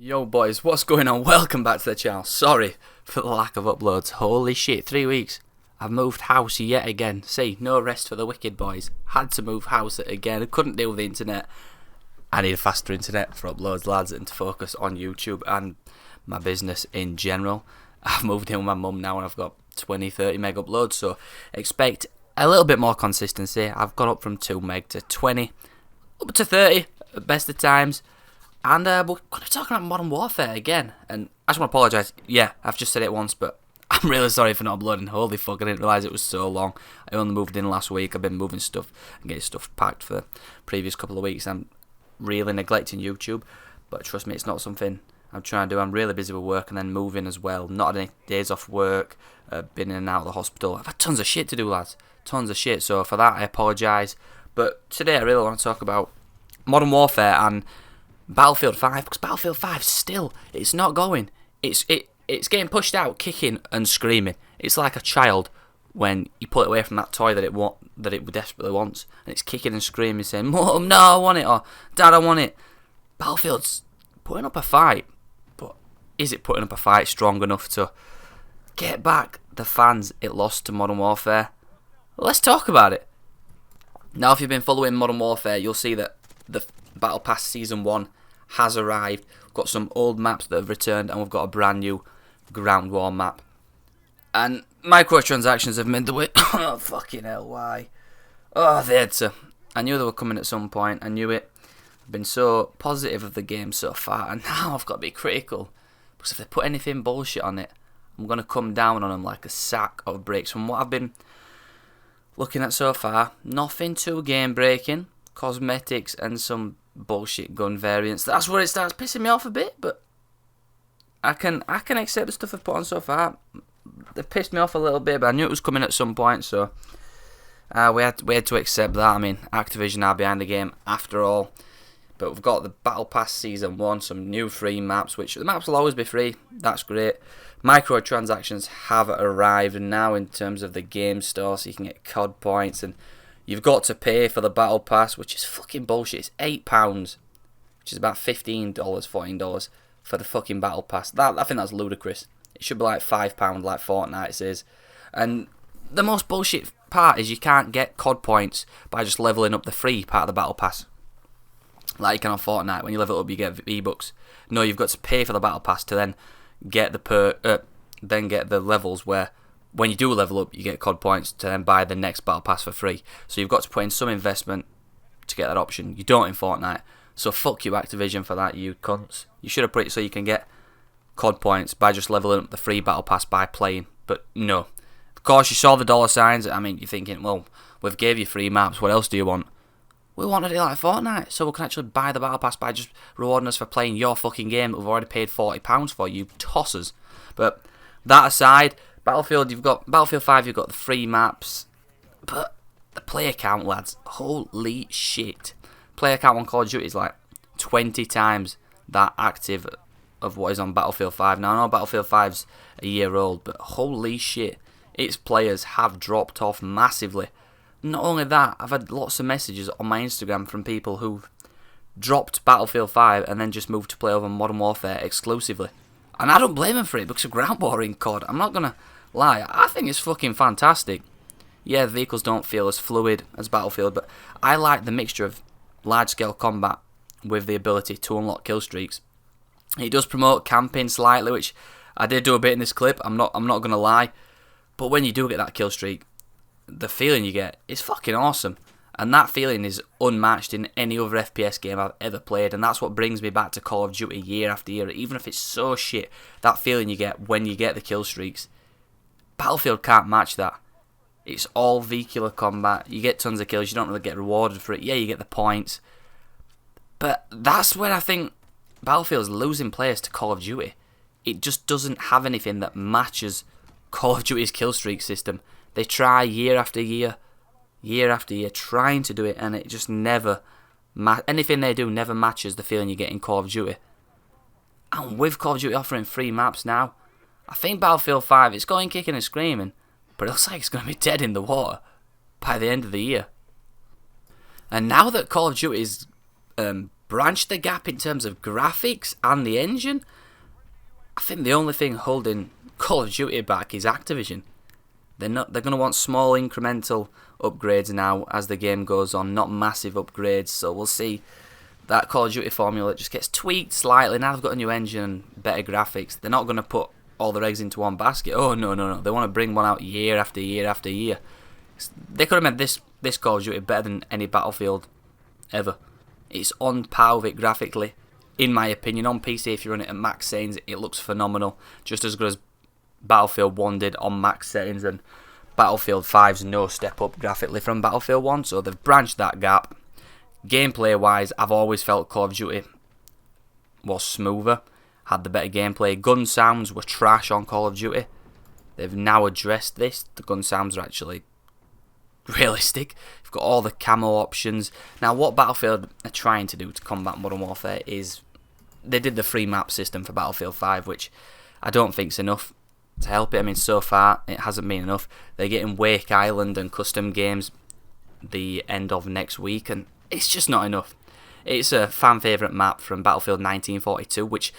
Yo boys, what's going on? Welcome back to the channel. Sorry for the lack of uploads. Holy shit, 3 weeks. I've moved house yet again. See, no rest for the wicked boys. Had to move house again. I couldn't deal with the internet. I need a faster internet for uploads, lads, and to focus on YouTube and my business in general. I've moved in with my mum now and I've got 20-30 meg uploads, so expect a little bit more consistency. I've gone up from 2 meg to 20, up to 30 at best of times. And we're going to be talking about Modern Warfare again. And I just want to apologise. Yeah, I've just said it once, but I'm really sorry for not uploading. Holy fuck, I didn't realise it was so long. I only moved in last week. I've been moving stuff and getting stuff packed for the previous couple of weeks. I'm really neglecting YouTube. But trust me, it's not something I'm trying to do. I'm really busy with work and then moving as well. Not had any days off work. Been in and out of the hospital. I've had tons of shit to do, lads. Tons of shit. So for that, I apologise. But today I really want to talk about Modern Warfare and Battlefield 5, because Battlefield 5 still, it's not going. It's getting pushed out, kicking and screaming. It's like a child when you pull it away from that toy that it desperately wants, and it's kicking and screaming, saying, "Mum, no, I want it," or "Dad, I want it." Battlefield's putting up a fight, but is it putting up a fight strong enough to get back the fans it lost to Modern Warfare? Let's talk about it. Now, if you've been following Modern Warfare, you'll see that the Battle Pass Season 1 has arrived. We've got some old maps that have returned, and we've got a brand new Ground War map. And microtransactions have made the way. Oh, fucking hell, why? Oh, they had to. I knew they were coming at some point. I knew it. I've been so positive of the game so far, and now I've got to be critical. Because if they put anything bullshit on it, I'm going to come down on them like a sack of bricks. From what I've been looking at so far, nothing too game-breaking. Cosmetics and some bullshit gun variants. That's where it starts pissing me off a bit, but I can accept the stuff I've put on so far. They pissed me off a little bit, but I knew it was coming at some point, so we had to accept that. I mean, Activision are behind the game after all. But we've got the Battle Pass Season 1, some new free maps, which the maps will always be free. That's great. Microtransactions have arrived now in terms of the game store, so you can get COD points, and you've got to pay for the Battle Pass, which is fucking bullshit. It's £8, which is about $15, $14 for the fucking Battle Pass. I think that's ludicrous. It should be like £5 like Fortnite says. And the most bullshit part is you can't get COD points by just leveling up the free part of the Battle Pass. Like you can on Fortnite, when you level up you get V-Bucks. No, you've got to pay for the Battle Pass to then get the levels where when you do level up, you get COD points to then buy the next Battle Pass for free. So you've got to put in some investment to get that option. You don't in Fortnite. So fuck you, Activision, for that, you cunts. You should have put it so you can get COD points by just leveling up the free Battle Pass by playing. But no. Of course, you saw the dollar signs. I mean, you're thinking, well, we've gave you free maps. What else do you want? We wanted it like Fortnite, so we can actually buy the Battle Pass by just rewarding us for playing your fucking game that we've already paid £40 for, you tossers. But that aside, Battlefield 5, you've got the free maps, but the player count, lads, holy shit. Player count on Call of Duty is like 20 times that active of what is on Battlefield 5. Now, I know Battlefield 5's a year old, but holy shit, its players have dropped off massively. Not only that, I've had lots of messages on my Instagram from people who've dropped Battlefield 5 and then just moved to play over Modern Warfare exclusively. And I don't blame them for it, because of Ground War in COD. I'm not going to lie, I think it's fucking fantastic. Yeah, the vehicles don't feel as fluid as Battlefield, but I like the mixture of large-scale combat with the ability to unlock kill streaks. It does promote camping slightly, which I did do a bit in this clip, I'm not going to lie. But when you do get that kill streak, the feeling you get is fucking awesome. And that feeling is unmatched in any other FPS game I've ever played. And that's what brings me back to Call of Duty year after year. Even if it's so shit, that feeling you get when you get the kill streaks, Battlefield can't match that. It's all vehicular combat. You get tons of kills. You don't really get rewarded for it. Yeah, you get the points. But that's when I think Battlefield's losing players to Call of Duty. It just doesn't have anything that matches Call of Duty's kill streak system. They try year after year trying to do it, and it just never anything they do never matches the feeling you get in Call of Duty. And with Call of Duty offering free maps now, I think Battlefield 5, it's going kicking and screaming, but it looks like it's going to be dead in the water by the end of the year. And now that Call of Duty is branched the gap in terms of graphics and the engine. I think the only thing holding Call of Duty back is Activision. They're going to want small incremental upgrades now as the game goes on, not massive upgrades. So we'll see that Call of Duty formula just gets tweaked slightly. Now they've got a new engine and better graphics. They're not going to put all their eggs into one basket. Oh, no. They want to bring one out year after year after year. They could have made this Call of Duty better than any Battlefield ever. It's on par with it graphically, in my opinion. On PC, if you run it at max settings, it looks phenomenal. Just as good as Battlefield 1 did on max settings, and Battlefield 5's no step up graphically from Battlefield 1, so they've branched that gap. Gameplay wise, I've always felt Call of Duty was smoother, had the better gameplay. Gun sounds were trash on Call of Duty. They've now addressed this. The gun sounds are actually realistic. You've got all the camo options. Now what Battlefield are trying to do to combat Modern Warfare is they did the free map system for Battlefield 5, which I don't think is enough to help it. I mean, so far it hasn't been enough. They're getting Wake Island and custom games the end of next week, and it's just not enough. It's a fan favourite map from Battlefield 1942, which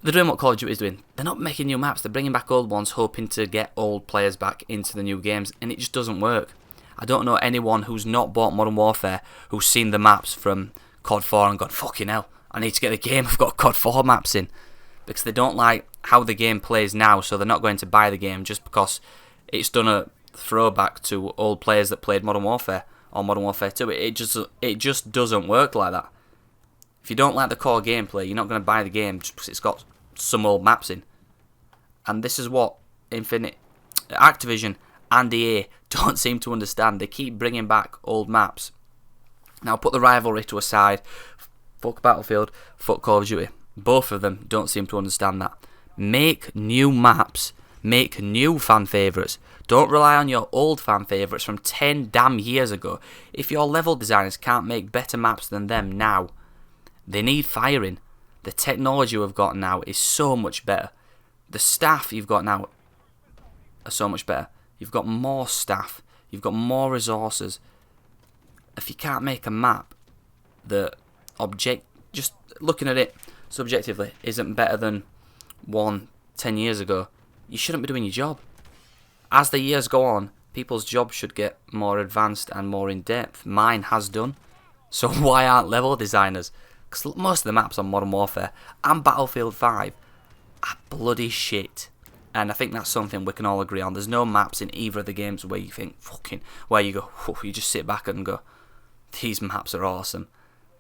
they're doing what Call of Duty is doing. They're not making new maps, they're bringing back old ones, hoping to get old players back into the new games, and it just doesn't work. I don't know anyone who's not bought Modern Warfare who's seen the maps from COD 4 and gone, fucking hell, I need to get the game, I've got COD 4 maps in. Because they don't like how the game plays now, so they're not going to buy the game just because it's done a throwback to old players that played Modern Warfare or Modern Warfare 2. It just doesn't work like that. If you don't like the core gameplay, you're not going to buy the game just because it's got some old maps in. And this is what Activision and EA don't seem to understand. They keep bringing back old maps. Now put the rivalry to a side. Fuck Battlefield, fuck Call of Duty. Both of them don't seem to understand that. Make new maps. Make new fan favourites. Don't rely on your old fan favourites from 10 damn years ago. If your level designers can't make better maps than them now, they need firing. The technology we've got now is so much better. The staff you've got now are so much better. You've got more staff. You've got more resources. If you can't make a map that just looking at it subjectively isn't better than one 10 years ago, you shouldn't be doing your job. As the years go on, people's jobs should get more advanced and more in depth. Mine has done. So why aren't level designers? Because most of the maps on Modern Warfare and Battlefield 5 are bloody shit. And I think that's something we can all agree on. There's no maps in either of the games where you think, where you go, you just sit back and go, these maps are awesome.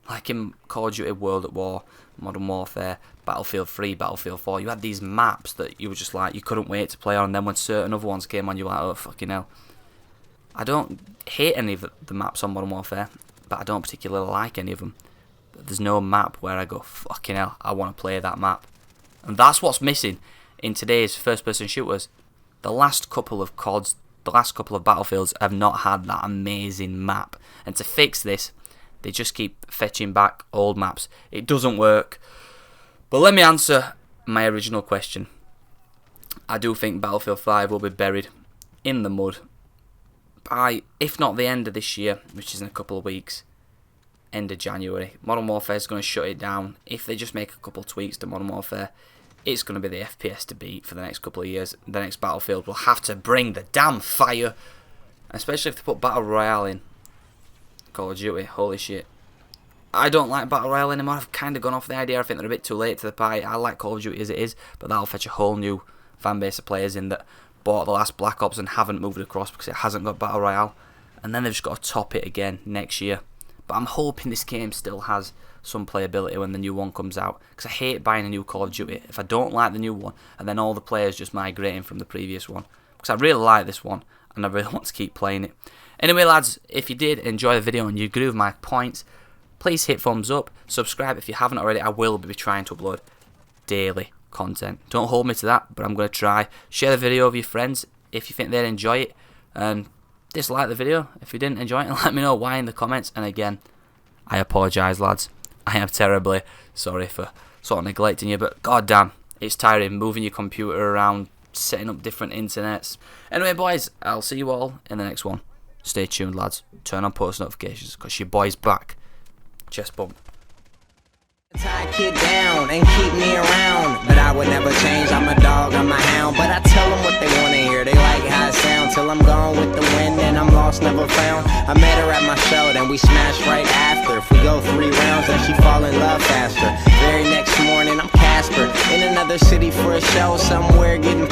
Like in Call of Duty World at War, Modern Warfare, Battlefield 3, Battlefield 4, you had these maps that you were just like, you couldn't wait to play on, and then when certain other ones came on, you were like, oh, fucking hell. I don't hate any of the maps on Modern Warfare, but I don't particularly like any of them. But there's no map where I go, fucking hell, I want to play that map. And that's what's missing in today's first-person shooters. The last couple of CODs, the last couple of Battlefields have not had that amazing map. And to fix this, they just keep fetching back old maps. It doesn't work. But let me answer my original question. I do think Battlefield 5 will be buried in the mud by, if not the end of this year, which is in a couple of weeks, end of January. Modern Warfare is going to shut it down. If they just make a couple of tweaks to Modern Warfare, it's going to be the FPS to beat for the next couple of years. The next Battlefield will have to bring the damn fire. Especially if they put Battle Royale in. Call of Duty, holy shit. I don't like Battle Royale anymore. I've kind of gone off the idea. I think they're a bit too late to the party. I like Call of Duty as it is, but that'll fetch a whole new fan base of players in that bought the last Black Ops and haven't moved across because it hasn't got Battle Royale. And then they've just got to top it again next year. But I'm hoping this game still has some playability when the new one comes out, because I hate buying a new Call of Duty if I don't like the new one and then all the players just migrating from the previous one, because I really like this one and I really want to keep playing it. Anyway lads, if you did enjoy the video and you agree with my points, please hit thumbs up, subscribe if you haven't already. I will be trying to upload daily content. Don't hold me to that, but I'm going to try. Share the video with your friends if you think they'd enjoy it, and dislike the video if you didn't enjoy it, and let me know why in the comments. And again, I apologise lads, I am terribly sorry for sort of neglecting you, but goddamn, it's tiring moving your computer around, setting up different internets. Anyway boys, I'll see you all in the next one. Stay tuned lads, turn on post notifications because your boy's back. Chest bump. Tie a kid down and keep me around, but I would never change. I'm a dog, I'm a hound, but I tell them what they wanna hear. They like how it sound till I'm gone with the wind and I'm lost, never found. I met her at my show, then we smashed right after. If we go 3 rounds, then she fall in love faster. Very next morning, I'm Casper in another city for a show somewhere getting